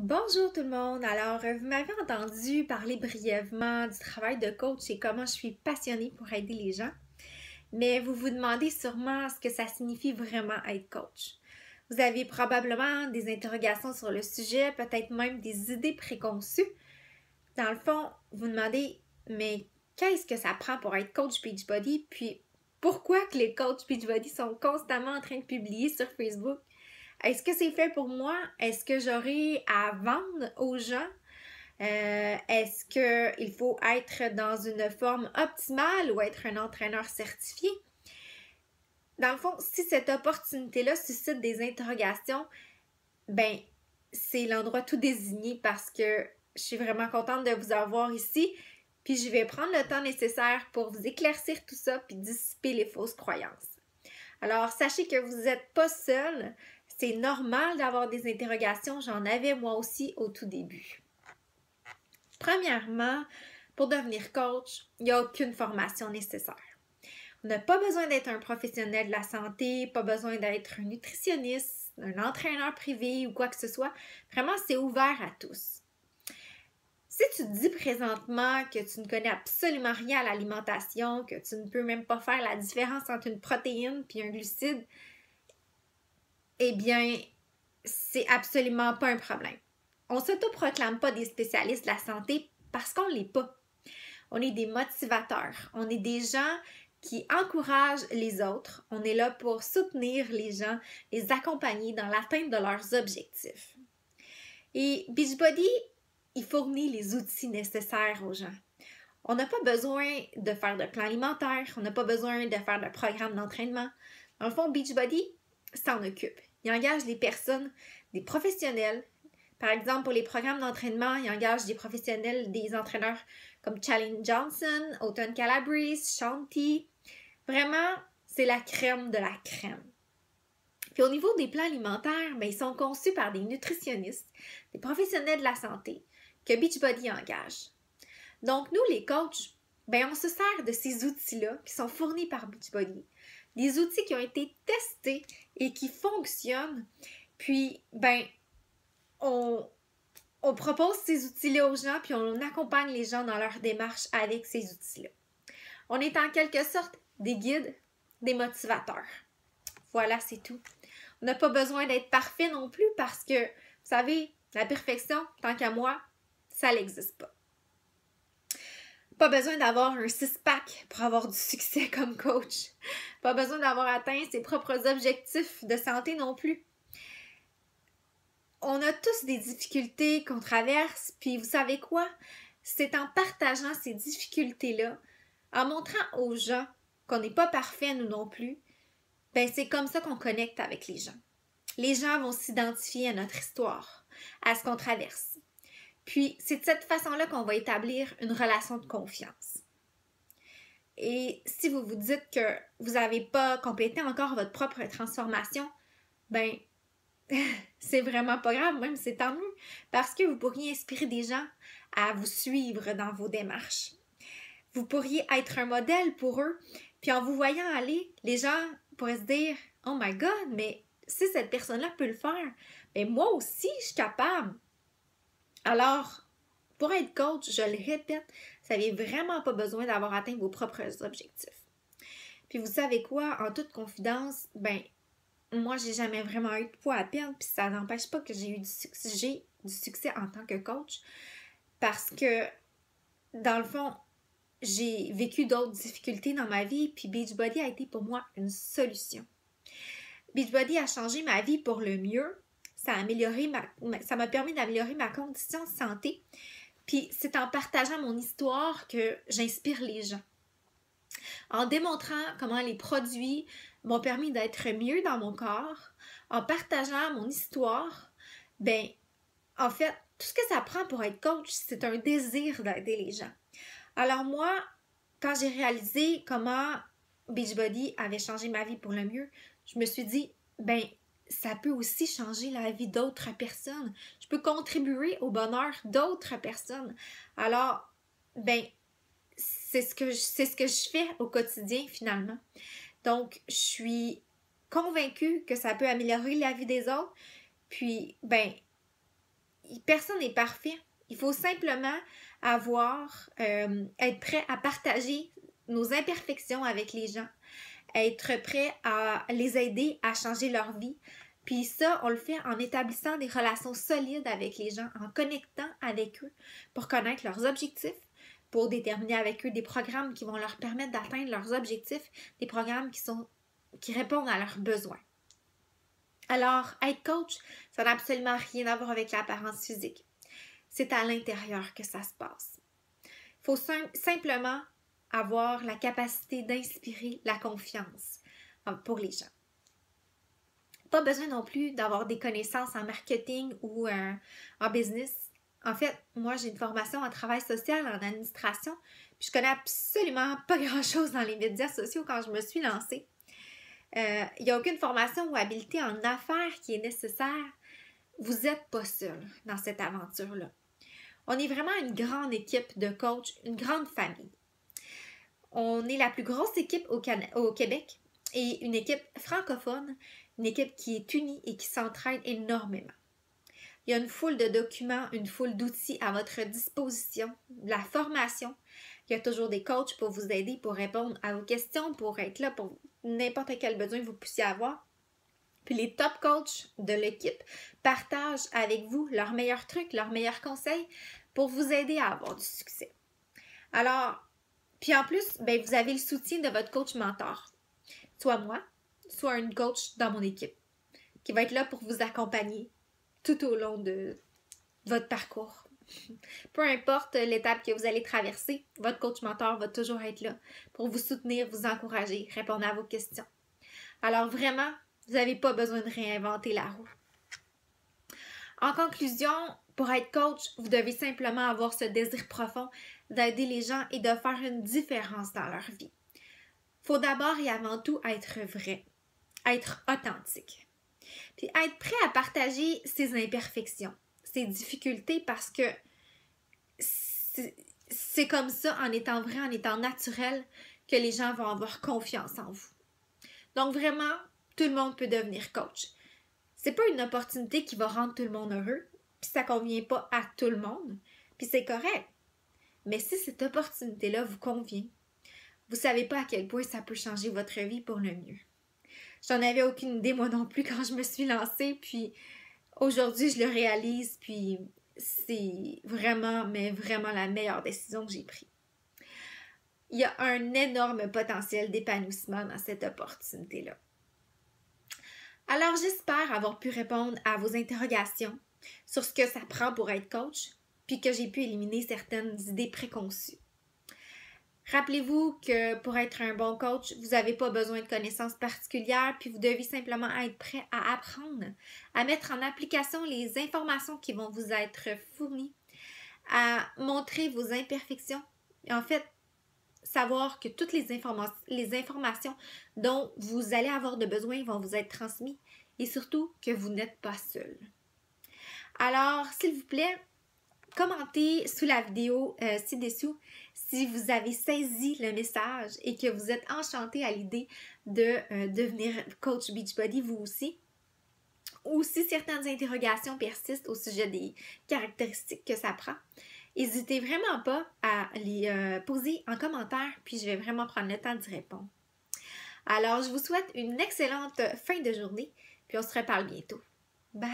Bonjour tout le monde! Alors, vous m'avez entendu parler brièvement du travail de coach et comment je suis passionnée pour aider les gens, mais vous vous demandez sûrement ce que ça signifie vraiment être coach. Vous avez probablement des interrogations sur le sujet, peut-être même des idées préconçues. Dans le fond, vous demandez, mais qu'est-ce que ça prend pour être coach Beachbody? Puis, pourquoi que les coachs Beachbody sont constamment en train de publier sur Facebook? Est-ce que c'est fait pour moi? Est-ce que j'aurai à vendre aux gens? Est-ce qu'il faut être dans une forme optimale ou être un entraîneur certifié? Dans le fond, si cette opportunité-là suscite des interrogations, ben c'est l'endroit tout désigné parce que je suis vraiment contente de vous avoir ici. Puis je vais prendre le temps nécessaire pour vous éclaircir tout ça puis dissiper les fausses croyances. Alors, sachez que vous n'êtes pas seul. C'est normal d'avoir des interrogations. J'en avais moi aussi au tout début. Premièrement, pour devenir coach, il n'y a aucune formation nécessaire. On n'a pas besoin d'être un professionnel de la santé, pas besoin d'être un nutritionniste, un entraîneur privé ou quoi que ce soit. Vraiment, c'est ouvert à tous. Si tu te dis présentement que tu ne connais absolument rien à l'alimentation, que tu ne peux même pas faire la différence entre une protéine et un glucide, eh bien, c'est absolument pas un problème. On ne s'autoproclame pas des spécialistes de la santé parce qu'on ne l'est pas. On est des motivateurs. On est des gens qui encouragent les autres. On est là pour soutenir les gens, les accompagner dans l'atteinte de leurs objectifs. Et Beachbody, il fournit les outils nécessaires aux gens. On n'a pas besoin de faire de plan alimentaire, on n'a pas besoin de faire de programme d'entraînement. Dans le fond, Beachbody s'en occupe. Il engage les personnes, des professionnels. Par exemple, pour les programmes d'entraînement, il engage des professionnels, des entraîneurs comme Chalene Johnson, Autumn Calabrese, Shanti. Vraiment, c'est la crème de la crème. Puis au niveau des plans alimentaires, ils sont conçus par des nutritionnistes, des professionnels de la santé, que Beachbody engage. Donc, nous, les coachs, on se sert de ces outils-là qui sont fournis par Beachbody. Des outils qui ont été testés et qui fonctionnent. Puis, on propose ces outils-là aux gens, puis on accompagne les gens dans leur démarche avec ces outils-là. On est en quelque sorte des guides, des motivateurs. Voilà, c'est tout. On n'a pas besoin d'être parfait non plus parce que, vous savez, la perfection, tant qu'à moi, ça n'existe pas. Pas besoin d'avoir un six-pack pour avoir du succès comme coach. Pas besoin d'avoir atteint ses propres objectifs de santé non plus. On a tous des difficultés qu'on traverse, puis vous savez quoi? C'est en partageant ces difficultés-là, en montrant aux gens qu'on n'est pas parfait nous non plus, c'est comme ça qu'on connecte avec les gens. Les gens vont s'identifier à notre histoire, à ce qu'on traverse. Puis, c'est de cette façon-là qu'on va établir une relation de confiance. Et si vous vous dites que vous n'avez pas complété encore votre propre transformation, c'est vraiment pas grave, même c'est tant mieux, parce que vous pourriez inspirer des gens à vous suivre dans vos démarches. Vous pourriez être un modèle pour eux, puis en vous voyant aller, les gens pourraient se dire « Oh my God, mais si cette personne-là peut le faire, moi aussi, je suis capable. » Alors, pour être coach, je le répète, vous n'avez vraiment pas besoin d'avoir atteint vos propres objectifs. Puis vous savez quoi, en toute confidence, moi, j'ai jamais vraiment eu de poids à perdre, puis ça n'empêche pas que j'ai eu du succès en tant que coach, parce que, dans le fond, j'ai vécu d'autres difficultés dans ma vie, puis Beachbody a été pour moi une solution. Beachbody a changé ma vie pour le mieux. Ça m'a permis d'améliorer ma condition de santé. Puis c'est en partageant mon histoire que j'inspire les gens. En démontrant comment les produits m'ont permis d'être mieux dans mon corps, en partageant mon histoire, en fait, tout ce que ça prend pour être coach, c'est un désir d'aider les gens. Alors moi, quand j'ai réalisé comment Beachbody avait changé ma vie pour le mieux, je me suis dit, ça peut aussi changer la vie d'autres personnes. Je peux contribuer au bonheur d'autres personnes. Alors, c'est ce que je fais au quotidien finalement. Donc, je suis convaincue que ça peut améliorer la vie des autres. Puis, personne n'est parfait. Il faut simplement être prêt à partager nos imperfections avec les gens, être prêt à les aider à changer leur vie. Puis ça, on le fait en établissant des relations solides avec les gens, en connectant avec eux pour connaître leurs objectifs, pour déterminer avec eux des programmes qui vont leur permettre d'atteindre leurs objectifs, des programmes qui répondent à leurs besoins. Alors, être coach, ça n'a absolument rien à voir avec l'apparence physique. C'est à l'intérieur que ça se passe. Il faut simplement avoir la capacité d'inspirer la confiance pour les gens. Pas besoin non plus d'avoir des connaissances en marketing ou en business. En fait, moi, j'ai une formation en travail social, en administration, puis je connais absolument pas grand-chose dans les médias sociaux quand je me suis lancée. Il n'y a aucune formation ou habilité en affaires qui est nécessaire. Vous n'êtes pas seul dans cette aventure-là. On est vraiment une grande équipe de coachs, une grande famille. On est la plus grosse équipe au Québec et une équipe francophone, une équipe qui est unie et qui s'entraide énormément. Il y a une foule de documents, une foule d'outils à votre disposition, de la formation. Il y a toujours des coachs pour vous aider, pour répondre à vos questions, pour être là pour n'importe quel besoin que vous puissiez avoir. Puis les top coachs de l'équipe partagent avec vous leurs meilleurs trucs, leurs meilleurs conseils pour vous aider à avoir du succès. Alors, puis en plus, vous avez le soutien de votre coach mentor, soit moi, soit une coach dans mon équipe, qui va être là pour vous accompagner tout au long de votre parcours. Peu importe l'étape que vous allez traverser, votre coach mentor va toujours être là pour vous soutenir, vous encourager, répondre à vos questions. Alors vraiment, vous n'avez pas besoin de réinventer la roue. En conclusion, pour être coach, vous devez simplement avoir ce désir profond d'aider les gens et de faire une différence dans leur vie. Il faut d'abord et avant tout être vrai, être authentique. Puis être prêt à partager ses imperfections, ses difficultés parce que c'est comme ça, en étant vrai, en étant naturel, que les gens vont avoir confiance en vous. Donc vraiment, tout le monde peut devenir coach. C'est pas une opportunité qui va rendre tout le monde heureux, puis ça convient pas à tout le monde, puis c'est correct. Mais si cette opportunité-là vous convient, vous savez pas à quel point ça peut changer votre vie pour le mieux. J'en avais aucune idée moi non plus quand je me suis lancée, puis aujourd'hui je le réalise, puis c'est vraiment, mais vraiment la meilleure décision que j'ai prise. Il y a un énorme potentiel d'épanouissement dans cette opportunité-là. Alors j'espère avoir pu répondre à vos interrogations sur ce que ça prend pour être coach, puis que j'ai pu éliminer certaines idées préconçues. Rappelez-vous que pour être un bon coach, vous n'avez pas besoin de connaissances particulières, puis vous devez simplement être prêt à apprendre, à mettre en application les informations qui vont vous être fournies, à montrer vos imperfections. Et en fait, savoir que toutes les informations dont vous allez avoir de besoin vont vous être transmises et surtout que vous n'êtes pas seul. Alors, s'il vous plaît, commentez sous la vidéo ci-dessous si vous avez saisi le message et que vous êtes enchanté à l'idée de devenir coach Beachbody vous aussi. Ou si certaines interrogations persistent au sujet des caractéristiques que ça prend. N'hésitez vraiment pas à les poser en commentaire, puis je vais vraiment prendre le temps d'y répondre. Alors, je vous souhaite une excellente fin de journée, puis on se reparle bientôt. Bye!